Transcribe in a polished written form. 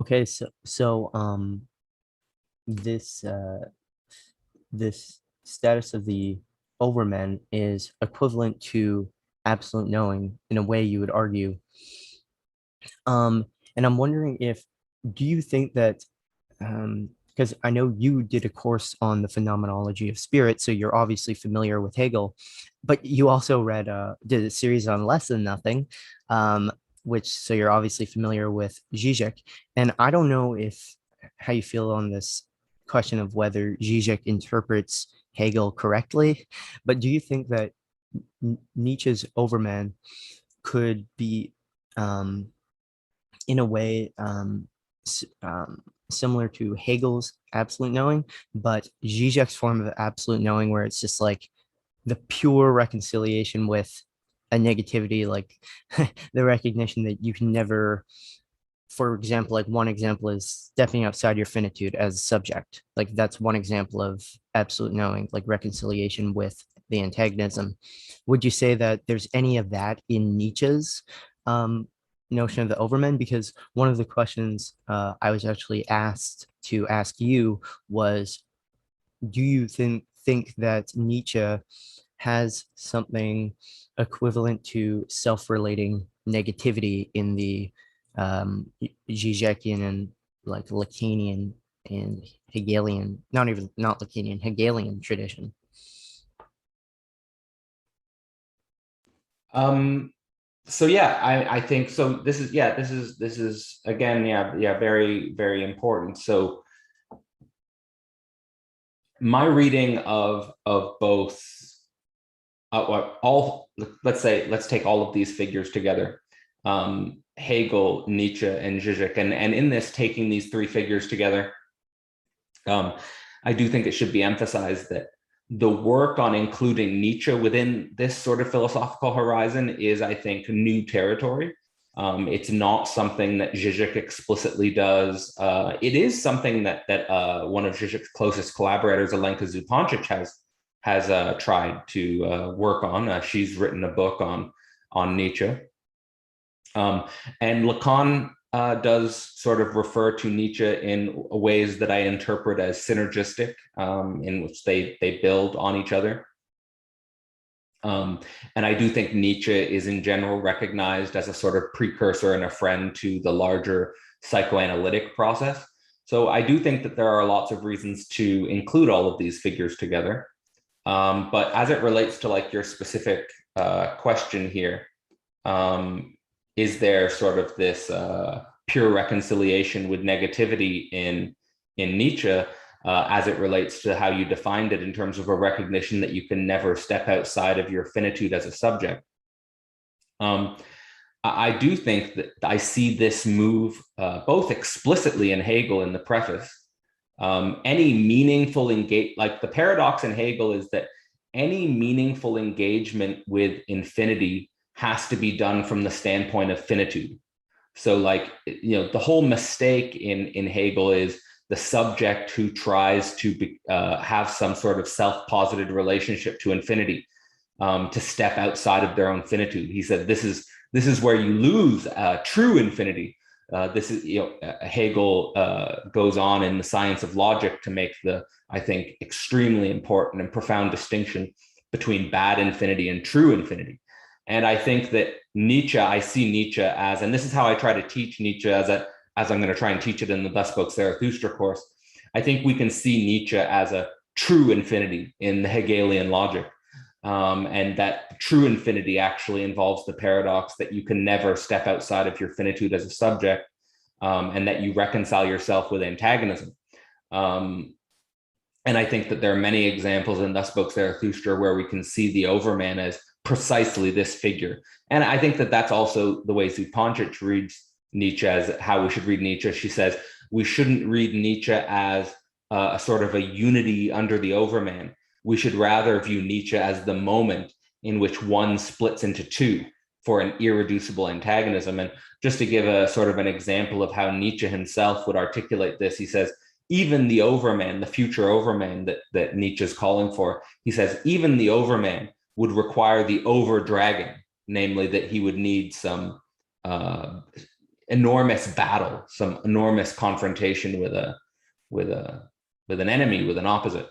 Okay, this this status of the Overman is equivalent to absolute knowing in a way you would argue. Um, and I'm wondering if do you think that because I know you did a course on the phenomenology of spirit, so you're obviously familiar with Hegel, but you also did a series on Less Than Nothing, um, which so you're obviously familiar with Zizek. And I don't know if how you feel on this question of whether Zizek interprets Hegel correctly, but do you think that Nietzsche's Overman could be um, in a way similar to Hegel's absolute knowing, but Zizek's form of absolute knowing, where it's just like the pure reconciliation with a negativity, like the recognition that you can never, for example, like one example is stepping outside your finitude as a subject. Like that's one example of absolute knowing, like reconciliation with the antagonism. Would you say that there's any of that in Nietzsche's um, notion of the Overman? Because one of the questions I was actually asked to ask you was, do you think that Nietzsche has something equivalent to self-relating negativity in the Zizekian and like Lacanian and Hegelian, not Lacanian, Hegelian tradition? Um, so yeah, I think so. This is again, very, very important. So my reading of both all, let's take all of these figures together. Hegel, Nietzsche, and Zizek, and in this, taking these three figures together, I do think it should be emphasized that the work on including Nietzsche within this sort of philosophical horizon is, I think, new territory. It's not something that Zizek explicitly does. It is something that one of Zizek's closest collaborators, Alenka Zupancic, has tried to work on. She's written a book on Nietzsche. And Lacan does sort of refer to Nietzsche in ways that I interpret as synergistic, in which they build on each other. And I do think Nietzsche is in general recognized as a sort of precursor and a friend to the larger psychoanalytic process. So I do think that there are lots of reasons to include all of these figures together. But as it relates to like your specific question here, is there sort of this pure reconciliation with negativity in Nietzsche, as it relates to how you defined it in terms of a recognition that you can never step outside of your finitude as a subject? I do think that I see this move both explicitly in Hegel in the preface. Any meaningful like the paradox in Hegel is that any meaningful engagement with infinity has to be done from the standpoint of finitude. So like, the whole mistake in Hegel is the subject who tries to have some sort of self-posited relationship to infinity, to step outside of their own finitude. He said, this is where you lose true infinity. This is, Hegel goes on in the science of logic to make I think, extremely important and profound distinction between bad infinity and true infinity. And I think that I see Nietzsche as, and this is how I try to teach Nietzsche as I'm going to try and teach it in the Thus Spoke Zarathustra course. I think we can see Nietzsche as a true infinity in the Hegelian logic. And that true infinity actually involves the paradox that you can never step outside of your finitude as a subject, and that you reconcile yourself with antagonism. And I think that there are many examples in Thus Spoke Zarathustra where we can see the Overman as precisely this figure. And I think that that's also the way Zupancic reads Nietzsche, as how we should read Nietzsche. She says, we shouldn't read Nietzsche as a sort of a unity under the Overman. We should rather view Nietzsche as the moment in which one splits into two for an irreducible antagonism. And just to give a sort of an example of how Nietzsche himself would articulate this, he says, even the Overman, the future Overman that Nietzsche is calling for, he says, even the Overman would require the over-dragon, namely that he would need some enormous battle, some enormous confrontation with an enemy, with an opposite.